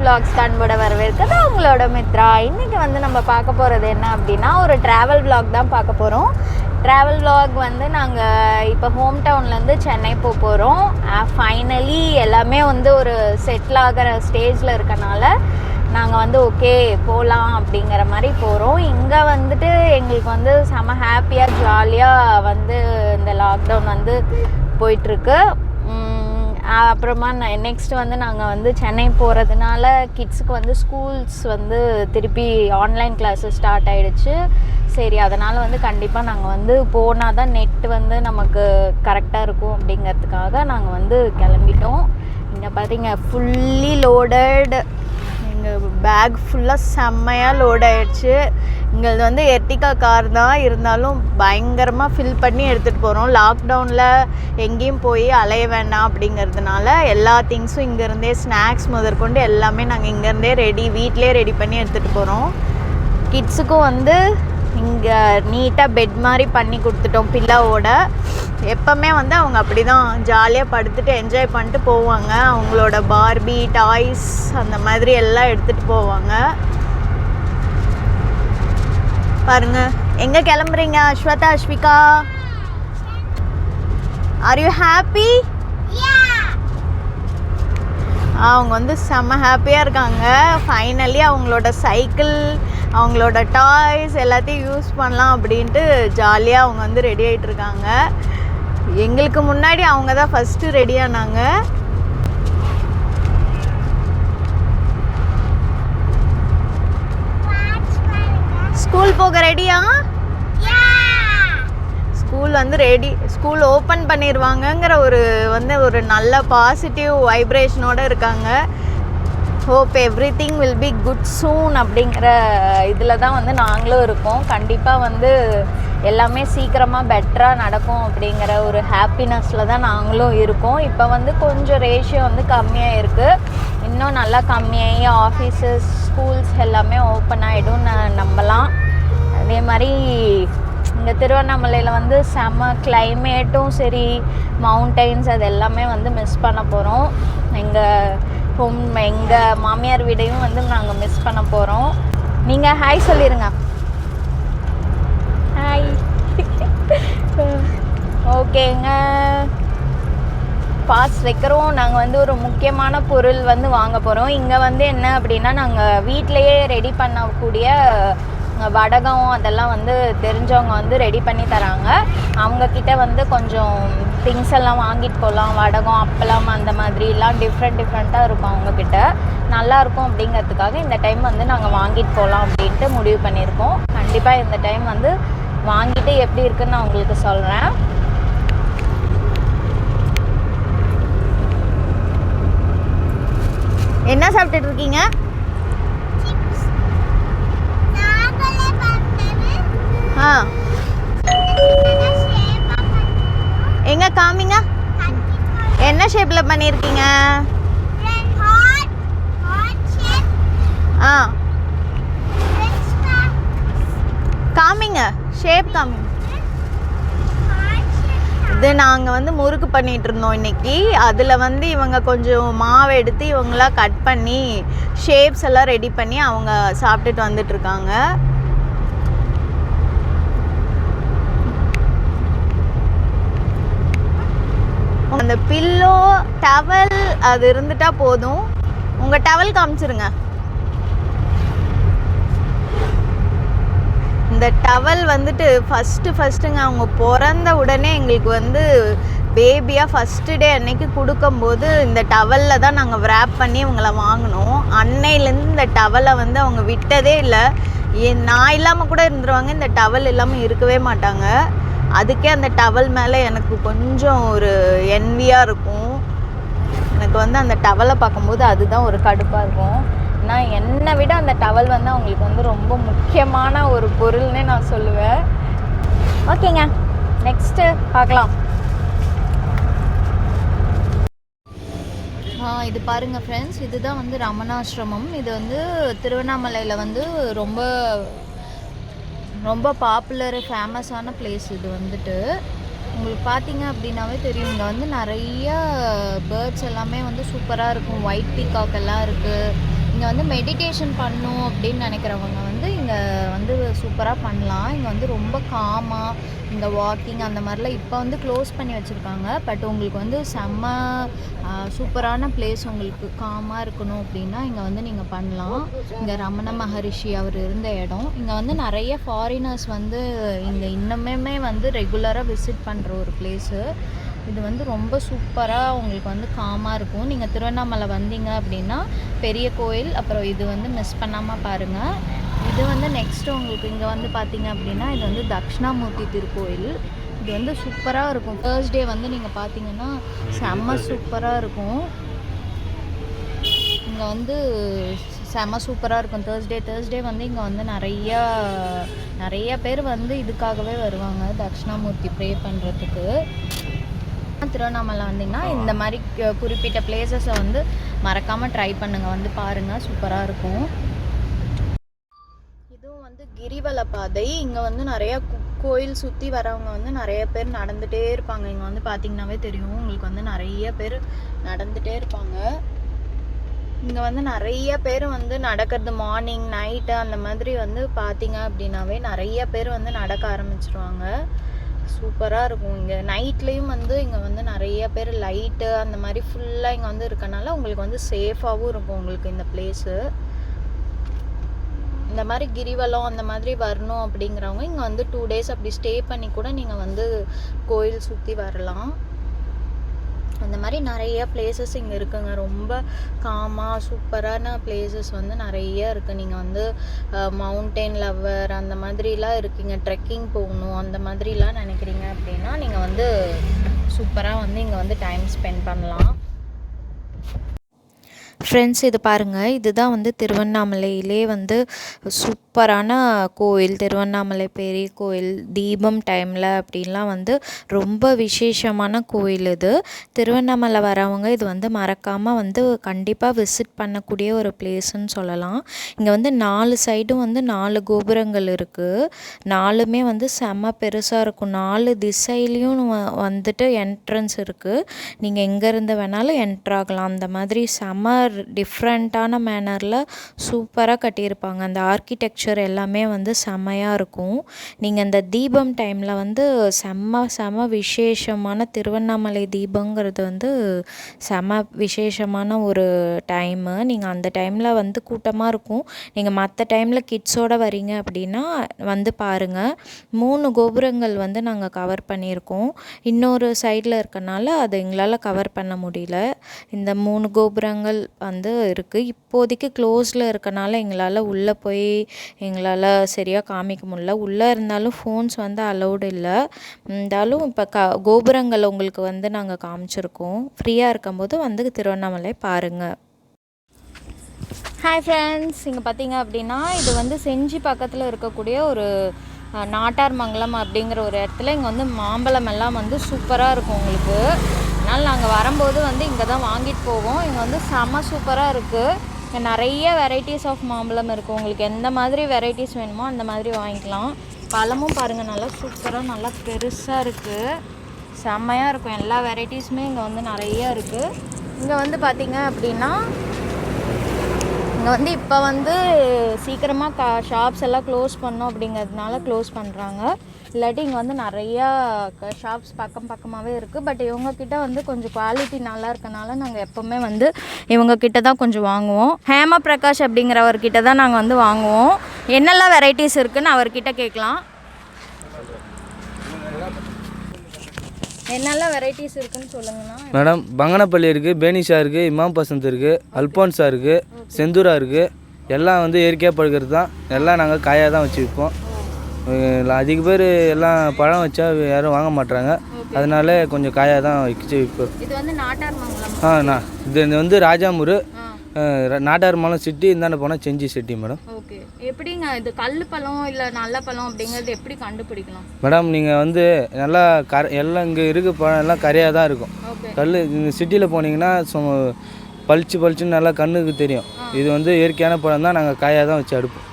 vlogs காண்போட வரவேற்கிறது உங்களோட மித்ரா. இன்றைக்கி வந்து நம்ம பார்க்க போகிறது என்ன அப்படின்னா, ஒரு ட்ராவல் vlog தான் பார்க்க போகிறோம். ட்ராவல் vlog வந்து நாங்கள் இப்போ ஹோம் டவுன்லேருந்து சென்னை போக போகிறோம். ஃபைனலி எல்லாமே வந்து ஒரு செட்டில் ஆகிற ஸ்டேஜில் இருக்கனால நாங்கள் வந்து ஓகே போகலாம் அப்படிங்கிற மாதிரி போகிறோம். இங்கே வந்துட்டு எங்களுக்கு வந்து செம ஹாப்பியாக ஜாலியாக வந்து இந்த லாக்டவுன் வந்து போயிட்டுருக்கு. அப்புறமா நெக்ஸ்ட் வந்து நாங்கள் வந்து சென்னை போகிறதுனால கிட்ஸுக்கு வந்து ஸ்கூல்ஸ் வந்து திருப்பி ஆன்லைன் கிளாஸஸ் ஸ்டார்ட் ஆகிடுச்சு. சரி, அதனால் வந்து கண்டிப்பாக நாங்கள் வந்து போனால் தான் நெட் வந்து நமக்கு கரெக்டாக இருக்கும் அப்படிங்கிறதுக்காக நாங்கள் வந்து கிளம்பிட்டோம். இங்கே பார்த்தீங்க ஃபுல்லி லோடட், எங்கள் பேக் ஃபுல்லாக செம்மையாக லோட் ஆகிடுச்சு. இங்கே வந்து எர்டிகா கார் தான், இருந்தாலும் பயங்கரமாக ஃபில் பண்ணி எடுத்துகிட்டு போகிறோம். லாக்டவுனில் எங்கேயும் போய் அலைய வேண்டாம் அப்படிங்கிறதுனால எல்லா திங்ஸும் இங்கேருந்தே, ஸ்நாக்ஸ் முதற்கொண்டு எல்லாமே நாங்கள் இங்கேருந்தே வீட்டிலே ரெடி பண்ணி எடுத்துகிட்டு போகிறோம். கிட்ஸுக்கும் வந்து இங்கே நீட்டாக பெட் மாதிரி பண்ணி கொடுத்துட்டோம் பில்லாவோட. எப்போவுமே வந்து அவங்க அப்படி தான் ஜாலியாக படுத்துட்டு என்ஜாய் பண்ணிட்டு போவாங்க. அவங்களோட பார்பி டாய்ஸ் அந்த மாதிரி எல்லாம் எடுத்துகிட்டு போவாங்க. பாருங்க, எங்கே கிளம்புறீங்க Ashwatha, Ashwika? Are you happy? அவங்க வந்து செம்ம ஹாப்பியாக இருக்காங்க. ஃபைனலி அவங்களோட சைக்கிள், அவங்களோட டாய்ஸ் எல்லாத்தையும் யூஸ் பண்ணலாம் அப்படின்ட்டு ஜாலியாக அவங்க வந்து ரெடி ஆகிட்டு இருக்காங்க. எங்களுக்கு முன்னாடி அவங்க தான் ஃபஸ்ட்டு ரெடி ஆனாங்க. ஸ்கூல் போக ரெடியா? ஸ்கூல் வந்து ரெடி, ஸ்கூல் ஓப்பன் பண்ணிடுவாங்கங்கிற ஒரு நல்ல பாசிட்டிவ் வைப்ரேஷனோடு இருக்காங்க. Hope everything will be good soon அப்படிங்கிற இதில் தான் வந்து நாங்களும் இருக்கோம். கண்டிப்பாக வந்து எல்லாமே சீக்கிரமாக பெட்டராக நடக்கும் அப்படிங்கிற ஒரு ஹாப்பினஸில் தான் நாங்களும் இருக்கோம். இப்போ வந்து கொஞ்சம் ரேஷியோ வந்து கம்மியாக இருக்குது. இன்னும் நல்லா கம்மியாகி ஆஃபீஸஸ், ஸ்கூல்ஸ் எல்லாமே ஓப்பன் ஆகிடும் நம்பலாம். அதே மாதிரி இங்கே திருவண்ணாமலையில் வந்து செம்ம கிளைமேட்டும் சரி, மவுண்டெயின்ஸ் அது எல்லாமே வந்து மிஸ் பண்ண போகிறோம். எங்கள் மாமியார் வீடையும் வந்து நாங்கள் மிஸ் பண்ண போகிறோம். நீங்கள் ஹாய் சொல்லிடுங்க. ஹாய். ஓகேங்க, பாஸ் வைக்கிறோம். நாங்கள் வந்து ஒரு முக்கியமான பொருள் வந்து வாங்க போகிறோம். இங்கே வந்து என்ன அப்படின்னா, நாங்கள் வீட்டிலையே ரெடி பண்ணக்கூடிய வடகம் அதெல்லாம் வந்து தெரிஞ்சவங்க வந்து ரெடி பண்ணி தராங்க. அவங்கக்கிட்ட வந்து கொஞ்சம் திங்ஸ் எல்லாம் வாங்கிட்டு போகலாம். வடகம், அப்பளம் அந்த மாதிரிலாம் டிஃப்ரெண்ட்டாக இருக்கும். அவங்கக்கிட்ட நல்லாயிருக்கும் அப்படிங்கிறதுக்காக இந்த டைம் வந்து நாங்கள் வாங்கிட்டு போகலாம் அப்படின்ட்டு முடிவு பண்ணியிருக்கோம். கண்டிப்பாக இந்த டைம் வந்து வாங்கிட்டு எப்படி இருக்குன்னு நான் உங்களுக்கு சொல்கிறேன். என்ன சாப்பிட்டுட்டு இருக்கீங்க? எங்க காமிங்க, என்ன ஷேப்ல பண்ணிருக்கீங்க? காமிங்க, ஷேப் காமிங்க. இது நாங்கள் வந்து முறுக்கு பண்ணிட்டு இருந்தோம் இன்னைக்கு. அதில் வந்து இவங்க கொஞ்சம் மாவு எடுத்து இவங்களாம் கட் பண்ணி ஷேப்ஸ் எல்லாம் ரெடி பண்ணி அவங்க சாப்பிட்டுட்டு வந்துட்டு இருக்காங்க. அந்த பில்லோ, டவல் அது இருந்துட்டா போதும். உங்கள் டவல் காமிச்சிருங்க. இந்த டவல் வந்துட்டு ஃபஸ்ட்டுங்க அவங்க பிறந்த உடனே எங்களுக்கு வந்து பேபியாக ஃபஸ்ட்டு டே அன்னைக்கு கொடுக்கும்போது இந்த டவலில் தான் நாங்கள் wrap பண்ணி இவங்களை வாங்கினோம். அன்னையிலேருந்து இந்த டவலை வந்து அவங்க விட்டதே இல்லை. நான் இல்லாமல் கூட இருந்துருவாங்க, இந்த டவல் இல்லாமல் இருக்கவே மாட்டாங்க. அதுக்கே அந்த டவல் மேலே எனக்கு கொஞ்சம் ஒரு என்வியாக இருக்கும். எனக்கு வந்து அந்த டவலை பார்க்கும்போது அதுதான் ஒரு கடுப்பாக இருக்கும். நான் என்னை விட அந்த டவல் வந்து அவங்களுக்கு வந்து ரொம்ப முக்கியமான ஒரு பொருள்னே நான் சொல்லுவேன். ஓகேங்க, நெக்ஸ்ட்டு பார்க்கலாம். இது பாருங்கள் ஃப்ரெண்ட்ஸ், இதுதான் வந்து ரமணாசிரமம். இது வந்து திருவண்ணாமலையில் வந்து ரொம்ப ரொம்ப பாப்புலர் ஃபேமஸான பிளேஸ். இது வந்துட்டு உங்களுக்கு பார்த்தீங்க அப்படின்னாவே தெரியும். இங்கே வந்து நிறைய பேர்ட்ஸ் எல்லாமே வந்து சூப்பராக இருக்கும். ஒயிட் பீகாக் எல்லாம் இருக்குது. இங்கே வந்து மெடிடேஷன் பண்ணணும் அப்படின்னு நினைக்கிறவங்க வந்து இங்கே வந்து சூப்பராக பண்ணலாம். இங்கே வந்து ரொம்ப காமாக இந்த வாக்கிங் அந்த மாதிரிலாம் இப்போ வந்து க்ளோஸ் பண்ணி வச்சுருக்காங்க. பட் உங்களுக்கு வந்து செம்ம சூப்பரான பிளேஸ். உங்களுக்கு காமாக இருக்கணும் அப்படின்னா இங்கே வந்து நீங்கள் பண்ணலாம். இங்கே ரமண மகரிஷி அவர் இருந்த இடம். இங்கே வந்து நிறைய ஃபாரினர்ஸ் வந்து இங்கே இன்னுமே வந்து ரெகுலராக விசிட் பண்ணுற ஒரு பிளேஸு. இது வந்து ரொம்ப சூப்பராக உங்களுக்கு வந்து காமாக இருக்கும். நீங்கள் திருவண்ணாமலை வந்தீங்க அப்படின்னா பெரிய கோயில், அப்புறம் இது வந்து மிஸ் பண்ணாமல் பாருங்கள். இது வந்து நெக்ஸ்ட்டு உங்களுக்கு இங்கே வந்து பார்த்தீங்க அப்படின்னா இது வந்து தட்சிணாமூர்த்தி திருக்கோயில். இது வந்து சூப்பராக இருக்கும். தேர்ஸ்டே வந்து நீங்கள் பார்த்தீங்கன்னா செம்ம சூப்பராக இருக்கும். இங்கே வந்து செம்ம சூப்பராக இருக்கும். தேர்ஸ்டே வந்து இங்கே வந்து நிறைய பேர் வந்து இதுக்காகவே வருவாங்க, தட்சிணாமூர்த்தி ப்ரே பண்ணுறதுக்கு. திருவண்ணாமலை வந்தீங்கன்னா இந்த மாதிரி குறிப்பிட்ட பிளேசஸை வந்து மறக்காமல் ட்ரை பண்ணுங்கள், வந்து பாருங்கள், சூப்பராக இருக்கும். இதுவும் வந்து கிரிவல பாதை. இங்கே வந்து நிறையா கோயில் சுற்றி வரவங்க வந்து நிறைய பேர் நடந்துகிட்டே இருப்பாங்க. இங்கே வந்து பார்த்திங்கனாவே தெரியும் உங்களுக்கு வந்து நிறைய பேர் நடந்துகிட்டே இருப்பாங்க. இங்கே வந்து நிறைய பேர் வந்து நடக்கிறது மார்னிங் நைட்டு அந்த மாதிரி வந்து பார்த்திங்க அப்படின்னாவே நிறைய பேர் வந்து நடக்க ஆரம்பிச்சிருவாங்க. சூப்பராக இருக்கும். இங்கே நைட்லேயும் வந்து இங்கே வந்து நிறைய பேர் லைட்டு அந்த மாதிரி ஃபுல்லாக இங்கே வந்து இருக்கனால உங்களுக்கு வந்து சேஃபாகவும் இருக்கும் உங்களுக்கு இந்த பிளேஸு. இந்த மாதிரி கிரிவலம் அந்த மாதிரி வரணும் அப்படிங்கிறவங்க இங்கே வந்து 2 days அப்படி ஸ்டே பண்ணி கூட நீங்கள் வந்து கோயில் சுற்றி வரலாம். அந்த மாதிரி நிறைய பிளேசஸ் இங்கே இருக்குங்க. ரொம்ப காமாக சூப்பரான பிளேசஸ் வந்து நிறைய இருக்குது. நீங்கள் வந்து மவுண்டெயின் லவ்வர் அந்த மாதிரிலாம் இருக்கீங்க, ட்ரெக்கிங் போகணும் அந்த மாதிரிலாம் நினைக்கிறீங்க அப்படின்னா நீங்கள் வந்து சூப்பராக வந்து இங்கே வந்து டைம் ஸ்பெண்ட் பண்ணலாம். ஃப்ரெண்ட்ஸ், இது பாருங்கள், இதுதான் வந்து திருவண்ணாமலையிலே வந்து சூப்பரான கோயில். திருவண்ணாமலை பெரிய கோயில் தீபம் டைமில் அப்படின்லாம் வந்து ரொம்ப விசேஷமான கோயில் இது. திருவண்ணாமலை வரவங்க இது வந்து மறக்காமல் வந்து கண்டிப்பாக விசிட் பண்ணக்கூடிய ஒரு பிளேஸ்ன்னு சொல்லலாம். இங்கே வந்து 4 சைடும் வந்து 4 கோபுரங்கள் இருக்குது. 4மே வந்து செம்ம பெருசாக இருக்கும். 4 திசையிலையும் வந்துட்டு என்ட்ரன்ஸ் இருக்குது. நீங்கள் எங்கேருந்து வேணாலும் என்ட்ராகலாம். அந்த மாதிரி செம்ம டிஃப்ரெண்ட்டான மேனரில் சூப்பராக கட்டியிருப்பாங்க. அந்த ஆர்கிடெக்சர் எல்லாமே வந்து செம்மையாக இருக்கும். நீங்கள் இந்த தீபம் டைமில் வந்து செம்ம விசேஷமான திருவண்ணாமலை தீபங்கிறது வந்து செம்ம விசேஷமான ஒரு டைமு. நீங்கள் அந்த டைமில் வந்து கூட்டமாக இருக்கும். நீங்கள் மற்ற டைமில் கிட்ஸோடு வரீங்க அப்படின்னா வந்து பாருங்கள். 3 கோபுரங்கள் வந்து நாங்கள் கவர் பண்ணியிருக்கோம். இன்னொரு சைடில் இருக்கனால அதை எங்களால் கவர் பண்ண முடியல. இந்த 3 கோபுரங்கள் வந்து இருக்குது. இப்போதைக்கு க்ளோஸில் இருக்கனால எங்களால் உள்ளே போய் எங்களால் சரியாக காமிக்க முடியல. உள்ளே இருந்தாலும் ஃபோன்ஸ் வந்து அலௌடு இல்லை. இருந்தாலும் இப்போ கோபுரங்கள் உங்களுக்கு வந்து நாங்கள் காமிச்சிருக்கோம். ஃப்ரீயாக இருக்கும்போது வந்து திருவண்ணாமலை பாருங்கள். ஹாய் ஃப்ரெண்ட்ஸ், இங்கே பார்த்தீங்க அப்படின்னா இது வந்து செஞ்சி பக்கத்தில் இருக்கக்கூடிய ஒரு நாட்டார்மங்கலம் அப்படிங்கிற ஒரு இடத்துல இங்கே வந்து மாம்பழம் எல்லாம் வந்து சூப்பராக இருக்கும் உங்களுக்கு. அதனால் நாங்கள் வரும்போது வந்து இங்கே தான் வாங்கிட்டு போவோம். இங்கே வந்து செம்ம சூப்பராக இருக்குது. இங்கே நிறைய வெரைட்டிஸ் ஆஃப் மாம்பழம் இருக்குது. உங்களுக்கு எந்த மாதிரி வெரைட்டிஸ் வேணுமோ அந்த மாதிரி வாங்கிக்கலாம். பழமும் பாருங்கள், நல்லா சூப்பராக நல்லா பெருசாக இருக்குது, செம்மையாக இருக்கும். எல்லா வெரைட்டிஸுமே இங்கே வந்து நிறைய இருக்குது. இங்கே வந்து பார்த்திங்க அப்படின்னா இங்கே வந்து இப்போ வந்து சீக்கிரமாக ஷாப்ஸ் எல்லாம் க்ளோஸ் பண்ணோம் அப்படிங்கிறதுனால க்ளோஸ் பண்ணுறாங்க. இல்லாட்டி இங்கே வந்து நிறையா ஷாப்ஸ் பக்கமாகவே இருக்குது. பட் இவங்கக்கிட்ட வந்து கொஞ்சம் குவாலிட்டி நல்லா இருக்கனால நாங்கள் எப்போவுமே வந்து இவங்கக்கிட்ட தான் கொஞ்சம் வாங்குவோம். ஹேமா பிரகாஷ் அப்படிங்கிறவர்கிட்ட தான் நாங்கள் வந்து வாங்குவோம். என்னெல்லாம் வெரைட்டிஸ் இருக்குதுன்னு அவர்கிட்ட கேட்கலாம். என்னெல்லாம் வெரைட்டிஸ் இருக்குன்னு சொல்லுங்கண்ணா. மேடம், பங்கனப்பள்ளி இருக்குது, பேனிஷா இருக்குது, இமாம் பசந்த் இருக்குது, அல்போன்ஸா இருக்குது, செந்தூரா இருக்குது. எல்லாம் வந்து இயற்கையாக பழுக்கிறது தான். எல்லாம் நாங்கள் காயாக தான் வச்சு விற்போம். அதிக பேர் எல்லாம் பழம் வச்சா யாரும் வாங்க மாட்டாங்க. அதனால கொஞ்சம் காயாக தான் வச்சு விற்போம். இது வந்து நாட்டார்மங்கலம். இது வந்து ராஜாமூர் நாட்டார்மங்கலம் சிட்டி. இந்தாண்ட போனால் செஞ்சி சிட்டி மேடம். ஓகே, எப்படிங்க இது கல் பழம் இல்லை நல்ல பழம் அப்படிங்கிறது எப்படி கண்டுபிடிக்கலாம் மேடம்? நீங்கள் வந்து நல்லா எல்லாம் இங்கே இருக்க பழம் எல்லாம் கரையாக தான் இருக்கும். கல் இந்த சிட்டியில் போனீங்கன்னா பளிச்சுன்னு நல்லா கண்ணுக்கு தெரியும். இது வந்து இயற்கையான பழம் தான். நாங்கள் காயாக தான் வச்சு அடுப்போம்.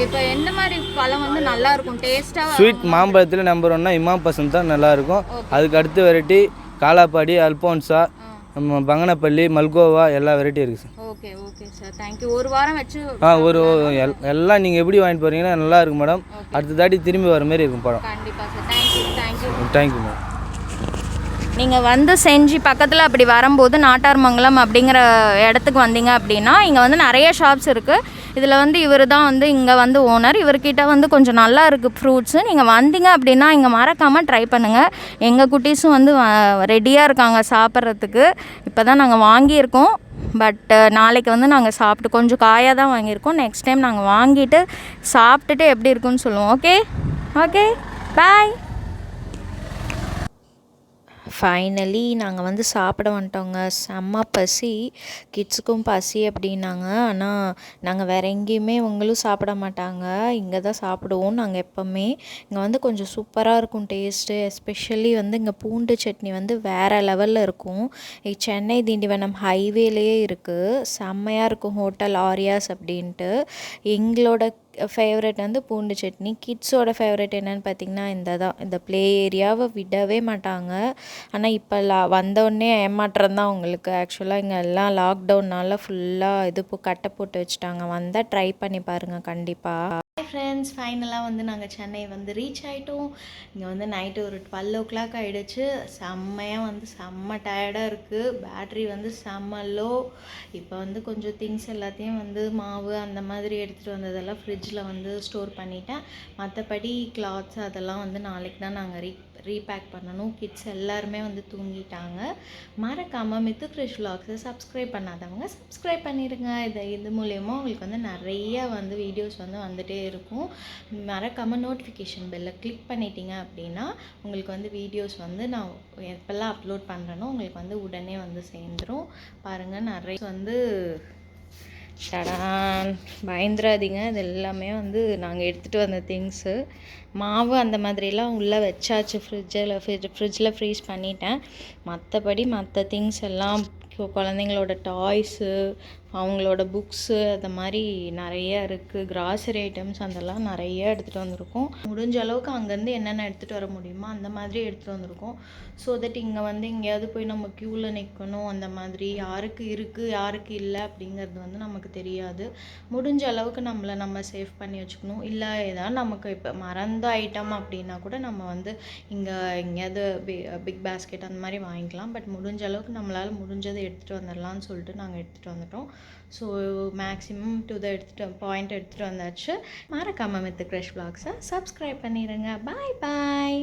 இப்போ எந்த மாதிரி பழம் வந்து நல்லா இருக்கும் டேஸ்ட்டாக? ஸ்வீட் மாம்பழத்தில் நம்பர் 1 இமாம் பசந்த் தான் நல்லாயிருக்கும். அதுக்கு அடுத்து வெரைட்டி காலாப்பாடி, அல்போன்ஸா, நம்ம பங்கனப்பள்ளி மல்கோவா எல்லா வெரைட்டியும் இருக்குது sir. Okay okay sir, thank you. ஒரு வாரம் வச்சு ஒரு எல்லாம் நீங்கள் எப்படி வாங்கிட்டு போகிறீங்கன்னா நல்லா இருக்கும் மேடம். அடுத்த தாட்டி திரும்பி வர மாதிரி இருக்கும் பழம். கண்டிப்பாக சார், தேங்க்யூ. Thank you madam. நீங்கள் வந்து செஞ்சு பக்கத்தில் அப்படி வரும்போது நாட்டார்மங்கலம் அப்படிங்கிற இடத்துக்கு வந்தீங்க அப்படின்னா இங்கே வந்து நிறைய ஷாப்ஸ் இருக்குது. இதில் வந்து இவர் தான் வந்து இங்கே வந்து ஓனர். இவர்கிட்ட வந்து கொஞ்சம் நல்லா இருக்குது ஃப்ரூட்ஸு. நீங்கள் வந்தீங்க அப்படின்னா இங்கே மறக்காமல் ட்ரை பண்ணுங்கள். எங்கள் குட்டீஸும் வந்து ரெடியாக இருக்காங்க சாப்பிட்றதுக்கு. இப்போ தான் நாங்கள் வாங்கியிருக்கோம். பட் நாளைக்கு வந்து நாங்கள் சாப்பிட்டு கொஞ்சம் காயாக தான் வாங்கியிருக்கோம். நெக்ஸ்ட் டைம் நாங்கள் வாங்கிட்டு சாப்பிட்டுட்டு எப்படி இருக்குன்னு சொல்லுவோம். Okay bye. ஃபைனலி நாங்கள் வந்து சாப்பிட வந்துட்டோங்க. செம்ம பசி, கிட்ஸுக்கும் பசி அப்படின்னாங்க. ஆனால் நாங்கள் வேறு எங்கேயுமே இவங்களும் சாப்பிட மாட்டாங்க, இங்கே தான் சாப்பிடுவோம் நாங்கள் எப்போவுமே. இங்கே வந்து கொஞ்சம் சூப்பராக இருக்கும் டேஸ்ட்டு. எஸ்பெஷலி வந்து இங்கே பூண்டு சட்னி வந்து வேறு லெவலில் இருக்கும். சென்னை திண்டிவனம் ஹைவேலேயே இருக்குது. செம்மையாக இருக்கும் ஹோட்டல் ஆரியாஸ் அப்படின்ட்டு. எங்களோட ஃபேவரெட் வந்து பூண்டு சட்னி. கிட்ஸோட ஃபேவரெட் என்னென்னு பார்த்திங்கன்னா இந்த ப்ளே ஏரியாவை விடவே மாட்டாங்க. ஆனால் இப்போ வந்தோடனே ஏமாற்றம் தான் உங்களுக்கு. ஆக்சுவலாக இங்கே எல்லாம் லாக்டவுன்னால் ஃபுல்லாக கட்டை போட்டு வச்சுட்டாங்க. வந்தால் ட்ரை பண்ணி பாருங்கள் கண்டிப்பாக. ஹாய் ஃப்ரெண்ட்ஸ், ஃபைனலாக வந்து நாங்கள் சென்னை வந்து ரீச் ஆகிட்டோம். இங்கே வந்து நைட்டு ஒரு 12 o'clock ஆகிடுச்சு. செம்ம டயர்டாக இருக்குது. பேட்ரி வந்து செம்ம லோ. இப்போ வந்து கொஞ்சம் திங்ஸ் எல்லாத்தையும் வந்து மாவு அந்த மாதிரி எடுத்துகிட்டு வந்ததெல்லாம் ஃப்ரிட்ஜில் வந்து ஸ்டோர் பண்ணிட்டேன். மற்றபடி கிளாத்ஸ் அதெல்லாம் வந்து நாளைக்கு தான் நாங்கள் ரீபேக் பண்ணணும். கிட்ஸ் எல்லாருமே வந்து தூங்கிட்டாங்க. மறக்காமல் மித்துக்ரிஷ் vlogsஸை சப்ஸ்கிரைப் பண்ணாதவங்க சப்ஸ்கிரைப் பண்ணிடுங்க. இது மூலயமா உங்களுக்கு வந்து நிறைய வந்து வீடியோஸ் வந்து வந்துகிட்டே இருக்கும். மறக்காமல் நோட்டிஃபிகேஷன் பெல்லை கிளிக் பண்ணிட்டீங்க அப்படின்னா உங்களுக்கு வந்து வீடியோஸ் வந்து நான் எப்போல்லாம் அப்லோட் பண்ணுறேனோ உங்களுக்கு வந்து உடனே வந்து சேர்ந்துடும். பாருங்கள், நிறைய வந்து டடான் பயந்துராதீங்க. இது எல்லாமே வந்து நாங்கள் எடுத்துகிட்டு வந்த திங்ஸு. மாவு அந்த மாதிரிலாம் உள்ளே வச்சாச்சு ஃப்ரிட்ஜில் ஃப்ரீஸ் பண்ணிட்டேன். மற்றபடி மற்ற திங்ஸ் எல்லாம் குழந்தைங்களோட டாய்ஸு, அவங்களோட புக்ஸு, அந்த மாதிரி நிறைய இருக்குது. கிராசரி ஐட்டம்ஸ் அதெல்லாம் நிறைய எடுத்துகிட்டு வந்திருக்கோம். முடிஞ்ச அளவுக்கு அங்கேருந்து என்னென்ன எடுத்துகிட்டு வர முடியுமோ அந்த மாதிரி எடுத்துகிட்டு வந்திருக்கோம். ஸோ தட் இங்கே வந்து எங்கேயாவது போய் நம்ம க்யூவில் நிற்கணும், அந்த மாதிரி யாருக்கு இருக்குது யாருக்கு இல்லை அப்படிங்கிறது வந்து நமக்கு தெரியாது. முடிஞ்ச அளவுக்கு நம்ம சேவ் பண்ணி வச்சுக்கணும். இல்லை ஏதாவது நமக்கு இப்போ மறந்த ஐட்டம் அப்படின்னா கூட நம்ம வந்து இங்கே எங்கேயாவது பிக் பேஸ்கெட் அந்த மாதிரி வாங்கிக்கலாம். பட் முடிஞ்ச அளவுக்கு நம்மளால் முடிஞ்சதை எடுத்துகிட்டு வந்துடலான்னு சொல்லிட்டு நாங்கள் எடுத்துகிட்டு வந்துட்டோம். ஸோ மேக்ஸிமம் பாயிண்ட் எடுத்துகிட்டு வந்தாச்சு. மறக்காமல் MithuKrish vlogsஸை சப்ஸ்கிரைப் பண்ணிடுங்க. பாய்.